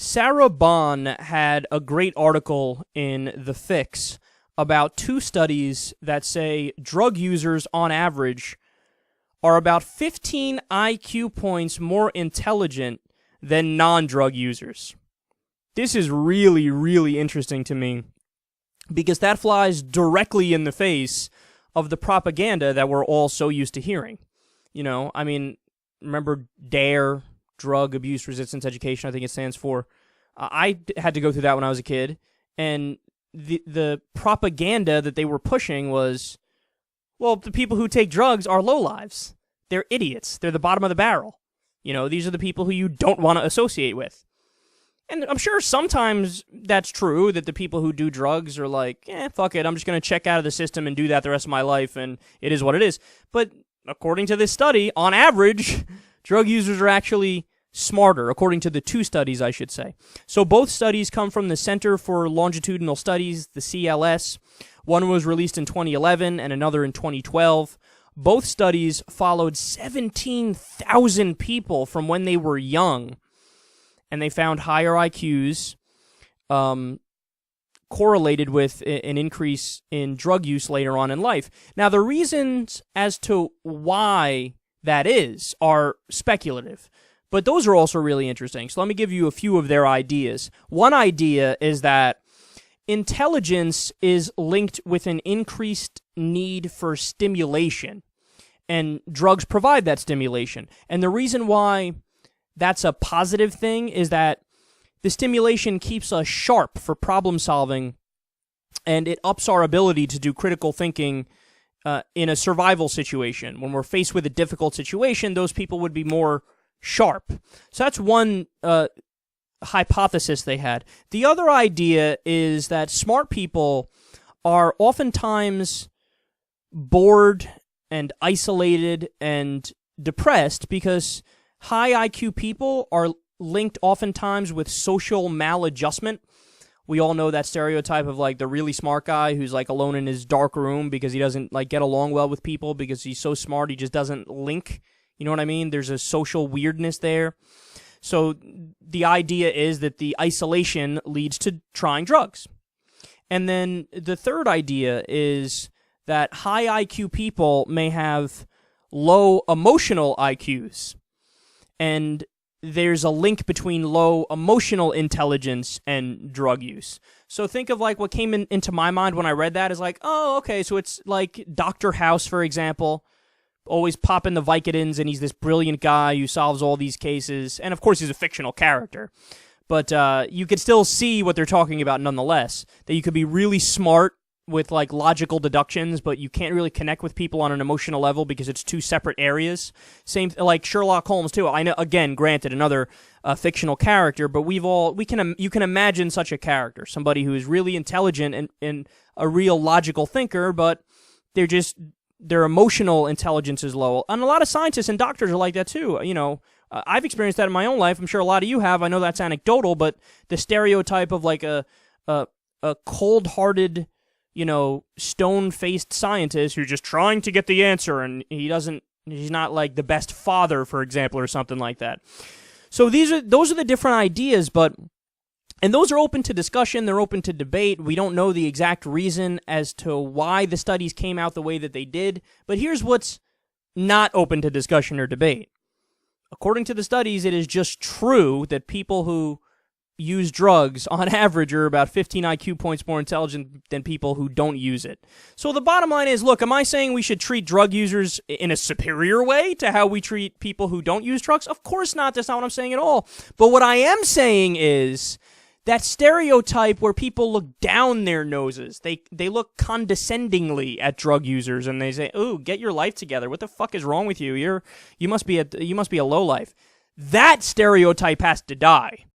Sarah Bond had a great article in The Fix about two studies that say drug users, on average, are about 15 IQ points more intelligent than non-drug users. This is really, really interesting to me because that flies directly in the face of the propaganda that we're all so used to hearing. You know, I mean, remember DARE, Drug Abuse Resistance Education, I think it stands for. I had to go through that when I was a kid, and the propaganda that they were pushing was, well, the people who take drugs are lowlives. They're idiots. They're the bottom of the barrel. You know, these are the people who you don't want to associate with. And I'm sure sometimes that's true, that the people who do drugs are like, fuck it, I'm just going to check out of the system and do that the rest of my life, and it is what it is. But according to this study, on average, drug users are actually smarter, according to the two studies, I should say. So both studies come from the Center for Longitudinal Studies, the CLS. One was released in 2011 and another in 2012. Both studies followed 17,000 people from when they were young, and they found higher IQs correlated with an increase in drug use later on in life. Now, the reasons as to why that is are speculative, but those are also really interesting. So let me give you a few of their ideas. One idea is that intelligence is linked with an increased need for stimulation, and drugs provide that stimulation. And the reason why that's a positive thing is that the stimulation keeps us sharp for problem solving, and it ups our ability to do critical thinking in a survival situation. When we're faced with a difficult situation, those people would be more sharp. So that's one hypothesis they had. The other idea is that smart people are oftentimes bored and isolated and depressed because high IQ people are linked oftentimes with social maladjustment. We all know that stereotype of like the really smart guy who's like alone in his dark room because he doesn't like get along well with people because he's so smart he just doesn't link. You know what I mean? There's a social weirdness there. So the idea is that the isolation leads to trying drugs. And then the third idea is that high IQ people may have low emotional IQs. And there's a link between low emotional intelligence and drug use. So think of like what came into my mind when I read that is like, oh, okay, so it's like Dr. House, for example, always popping the Vicodins, and he's this brilliant guy who solves all these cases. And of course, he's a fictional character. But you could still see what they're talking about nonetheless, that you could be really smart with like logical deductions, but you can't really connect with people on an emotional level because it's two separate areas. Same like Sherlock Holmes too. I know, again, granted, another fictional character, but you can imagine such a character, somebody who is really intelligent and a real logical thinker, but their emotional intelligence is low. And a lot of scientists and doctors are like that too. You know, I've experienced that in my own life. I'm sure a lot of you have. I know that's anecdotal, but the stereotype of like a cold-hearted, you know, stone-faced scientist who's just trying to get the answer, and he's not like the best father, for example, or something like that. So those are the different ideas, and those are open to discussion, they're open to debate. We don't know the exact reason as to why the studies came out the way that they did, but here's what's not open to discussion or debate. According to the studies, it is just true that people who use drugs, on average, are about 15 IQ points more intelligent than people who don't use it. So the bottom line is, look, am I saying we should treat drug users in a superior way to how we treat people who don't use drugs? Of course not. That's not what I'm saying at all. But what I am saying is that stereotype where people look down their noses, they look condescendingly at drug users, and they say, "Ooh, get your life together. What the fuck is wrong with you? You must be a lowlife." That stereotype has to die.